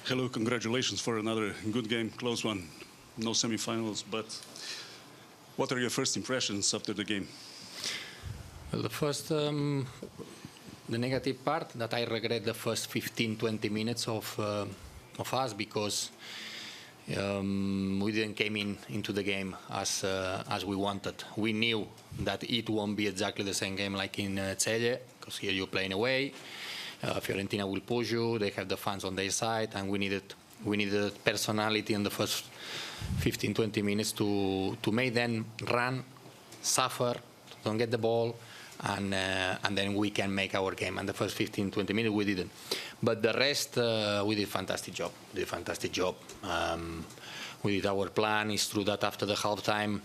Hello, congratulations for another good game, close one. No semifinals, but what are your first impressions after the game? Well, the first, the negative part that I regret the first 15-20 minutes of us because we didn't came into the game as we wanted. We knew that it won't be exactly the same game like in Celje, because here you're playing away. Fiorentina will push you, they have the fans on their side, and we needed personality in the first 15-20 minutes to make them run, suffer, don't get the ball, and then we can make our game. And the first 15-20 minutes we didn't. But the rest, we did a fantastic job. We did our plan. It's true that after the halftime,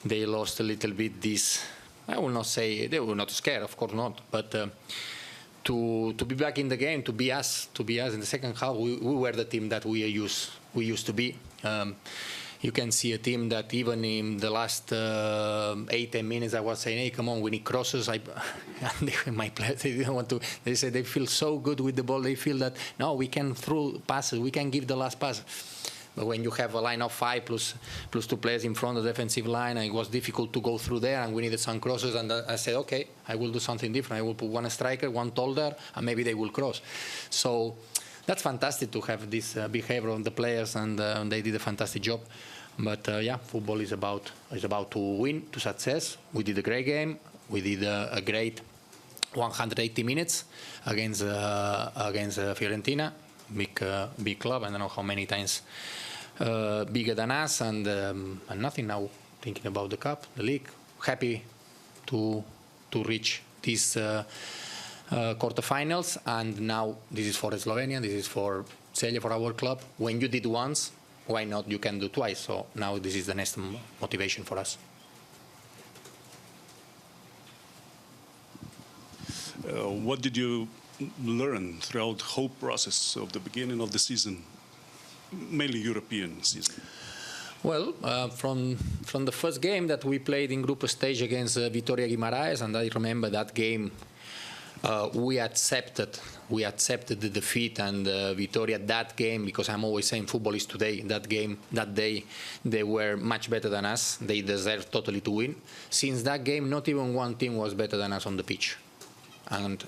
they lost a little bit this, I will not say, they were not scared, of course not, but to be back in the game, to be us in the second half, we were the team that we used to be. You can see a team that even in the last 8-10 minutes, I was saying, "Hey, come on, we need crosses." And my players, they didn't want to. They said they feel so good with the ball. They feel that no, we can throw passes, we can give the last pass. But when you have a line of 5 plus 2 players in front of the defensive line, it was difficult to go through there, and we needed some crosses. And I said, okay, I will do something different. I will put one striker, one tall there, and maybe they will cross. So that's fantastic to have this behavior on the players, and they did a fantastic job. But yeah, football is about to win, to success. We did a great game. We did a great 180 minutes against Fiorentina, big club. I don't know how many times bigger than us, and nothing now. Thinking about the cup, the league. Happy to reach these quarterfinals, and now this is for Slovenia. This is for Celje, for our club. When you did once, why not? You can do twice. So now this is the next motivation for us. What did you learn throughout the whole process of the beginning of the season, mainly European season? Well, from the first game that we played in group stage against Vitória Guimarães, and I remember that game, we accepted the defeat, and Vitória that game, because I'm always saying football is today. That game, that day, they were much better than us. They deserved totally to win. Since that game, not even one team was better than us on the pitch, and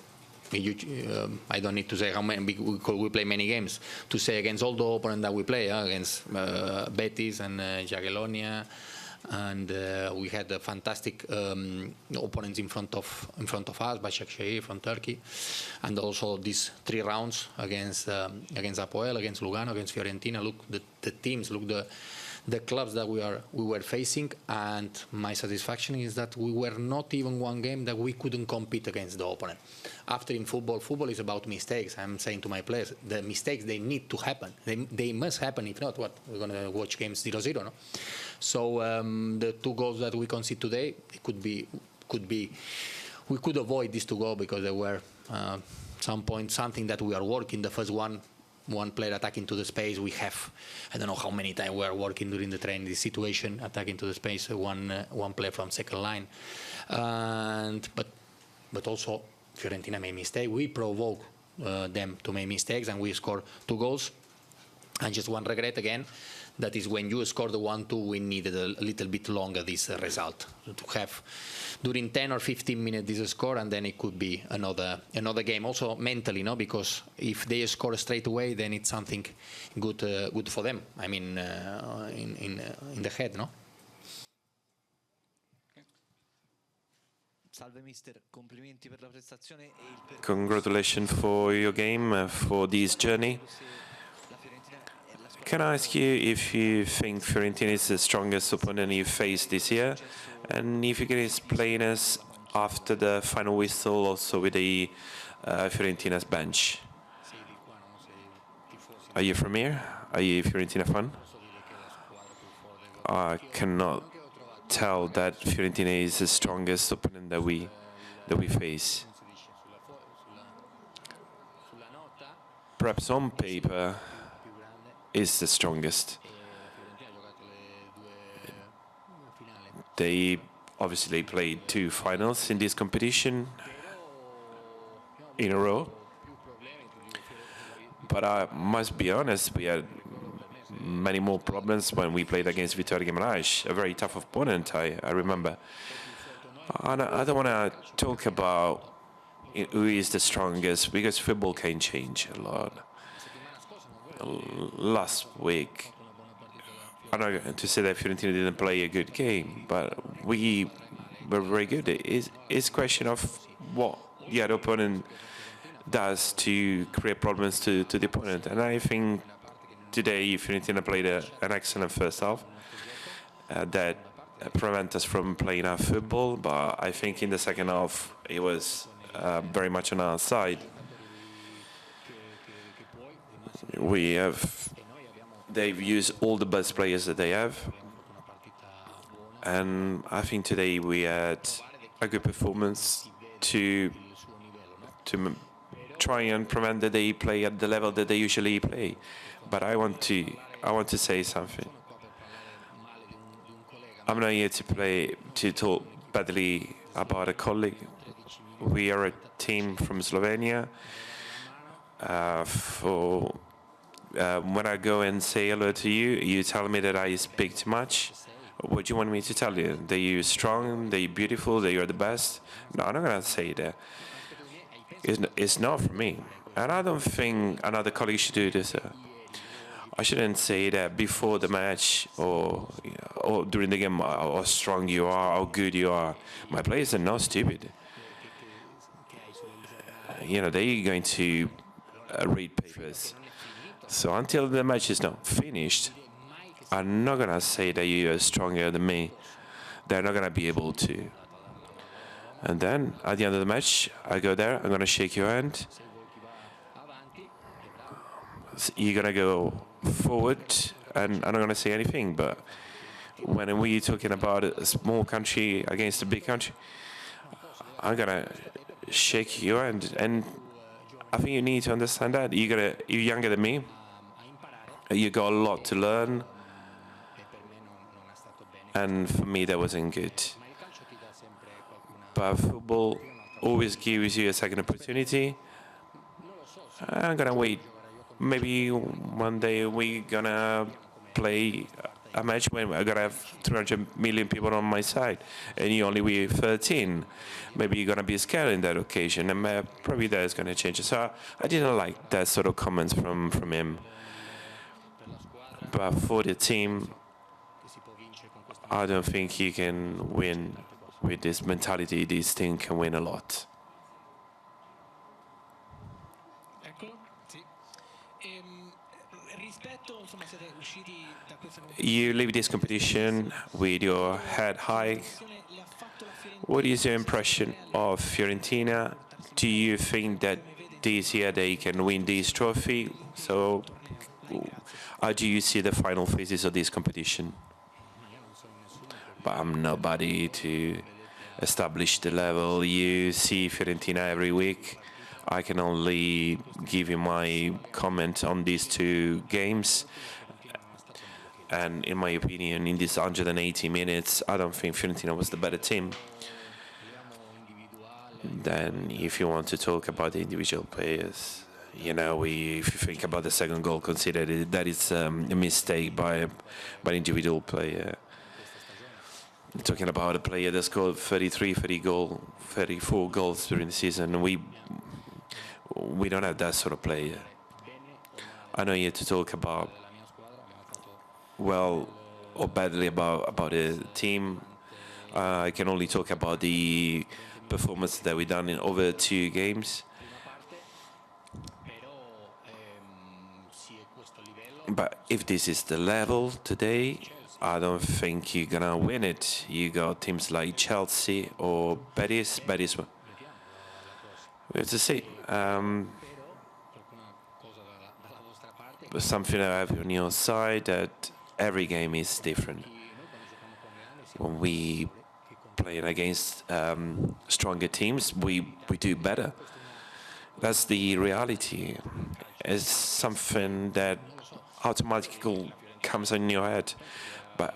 I don't need to say how many, because we play many games, to say against all the opponents that we play, against Betis and Jagiellonia, and we had a fantastic opponents in front of us, Başakşehir from Turkey, and also these 3 rounds against Apoel, against Lugano, against Fiorentina. Look, the teams, look the clubs that we were facing, and my satisfaction is that we were not even one game that we couldn't compete against the opponent. After in football is about mistakes. I'm saying to my players, the mistakes, they need to happen. They must happen. If not, what? We're going to watch games 0-0, no? So the 2 goals that we conceded today, it could be we could avoid these 2 goals because there were some point something that we are working. The first one player attacking to the space. We have, I don't know how many times we are working during the training this situation, attacking to the space. One player from second line, but also Fiorentina made mistake. We provoke them to make mistakes, and we score 2 goals. And just one regret again, that is when you score the 1-2, we needed a little bit longer this result to have during 10 or 15 minutes this score, and then it could be another game. Also mentally, no, because if they score straight away, then it's something good for them. I mean, in the head, no. Congratulations for your game, for this journey. Can I ask you if you think Fiorentina is the strongest opponent you faced this year? And if you can explain us after the final whistle also with the Fiorentina's bench. Are you from here? Are you a Fiorentina fan? I cannot tell that Fiorentina is the strongest opponent that we face. Perhaps on paper is the strongest. They obviously played 2 finals in this competition in a row. But I must be honest, we had many more problems when we played against Vitória Guimarães, a very tough opponent, I remember. I don't want to talk about who is the strongest, because football can change a lot. Last week, I'm not going to say that Fiorentina didn't play a good game, but we were very good. It's a question of what the other opponent does to create problems to the opponent. And I think today Fiorentina played an excellent first half that prevent us from playing our football, but I think in the second half it was very much on our side. They've used all the best players that they have, and I think today we had a good performance to try and prevent that they play at the level that they usually play. But I want to say something. I'm not here to talk badly about a colleague. We are a team from Slovenia. When I go and say hello to you, you tell me that I speak too much. What do you want me to tell you? That you're strong, that you're beautiful, that you're the best? No, I'm not going to say that. It's not for me. And I don't think another colleague should do this. I shouldn't say that before the match or during the game, how strong you are, how good you are. My players are not stupid. They're going to read papers. So until the match is not finished, I'm not going to say that you are stronger than me. They're not going to be able to. And then, at the end of the match, I go there, I'm going to shake your hand. You're going to go forward, and I'm not going to say anything. But when we're talking about a small country against a big country, I'm going to shake your hand. And I think you need to understand that. You're younger than me. You got a lot to learn. And for me, that wasn't good. But football always gives you a second opportunity. I'm going to wait. Maybe one day we're going to play a match when I'm going to have 300 million people on my side, and you only with 13. Maybe you're going to be scared in that occasion, and probably that is going to change. So I didn't like that sort of comments from him. But for the team, I don't think he can win with this mentality. This team can win a lot. You leave this competition with your head high. What is your impression of Fiorentina? Do you think that this year they can win this trophy? So how do you see the final phases of this competition? But I'm nobody to establish the level. You see Fiorentina every week. I can only give you my comment on these two games. And in my opinion, in these 180 minutes, I don't think Fiorentina was the better team. Then if you want to talk about the individual players, if you think about the second goal considered, that is a mistake by an individual player. Talking about a player that scored 34 goals during the season, we don't have that sort of player. I know you have to talk about well or badly about the team. I can only talk about the performance that we've done in over 2 games. But if this is the level today, I don't think you're gonna win it. You got teams like Chelsea or Betis. We have to see. But something I have on your side that every game is different. When we play against stronger teams, we do better. That's the reality. It's something that automatically comes in your head. But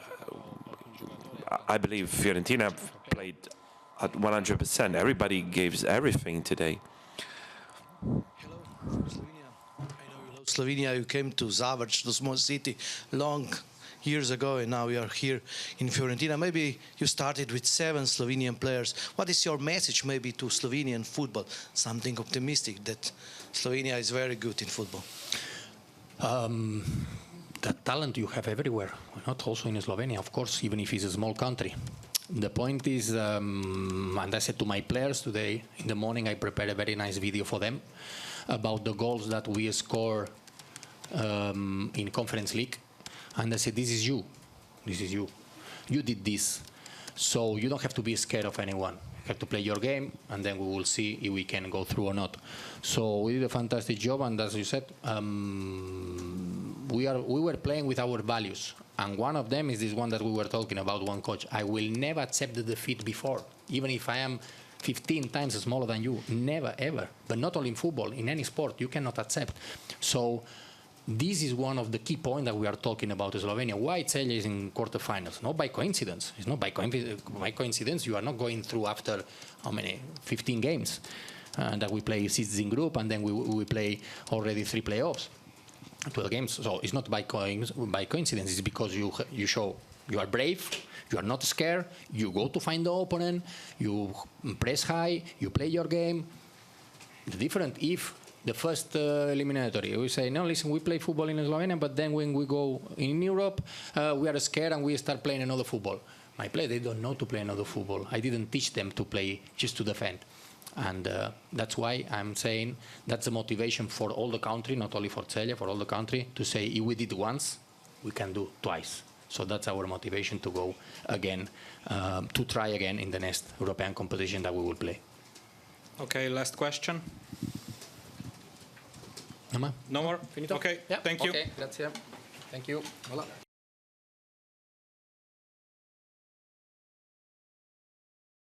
I believe Fiorentina played at 100%. Everybody gave everything today. Slovenia, you came to Zavrč, the small city, long years ago, and now you are here in Fiorentina. Maybe you started with 7 Slovenian players. What is your message maybe to Slovenian football? Something optimistic, that Slovenia is very good in football. The talent you have everywhere, not also in Slovenia, of course, even if it's a small country. The point is, and I said to my players today, in the morning I prepared a very nice video for them about the goals that we score in Conference League. And I said, this is you. This is you. You did this. So you don't have to be scared of anyone. You have to play your game, and then we will see if we can go through or not. So we did a fantastic job, and as you said, we were playing with our values. And one of them is this one that we were talking about, one coach. I will never accept the defeat before, even if I am 15 times smaller than you. Never, ever. But not only in football, in any sport, you cannot accept. So this is one of the key points that we are talking about Slovenia. Why Celje is in quarterfinals? Not by coincidence. It's not by coincidence. You are not going through after, how many, 15 games that we play 16 group, and then we play already 3 playoffs, 12 games. So it's not by coincidence. It's because you show you are brave, you are not scared, you go to find the opponent, you press high, you play your game. The different if the first eliminatory, we say, no, listen, we play football in Slovenia, but then when we go in Europe, we are scared and we start playing another football. My players, they don't know to play another football. I didn't teach them to play just to defend. And that's why I'm saying that's a motivation for all the country, not only for Celje, for all the country, to say if we did once, we can do twice. So that's our motivation to go again, to try again in the next European competition that we will play. Okay, last question. No more? No more? Finito? Okay, Yeah. thank you. Okay, grazie. Thank you. Voilà.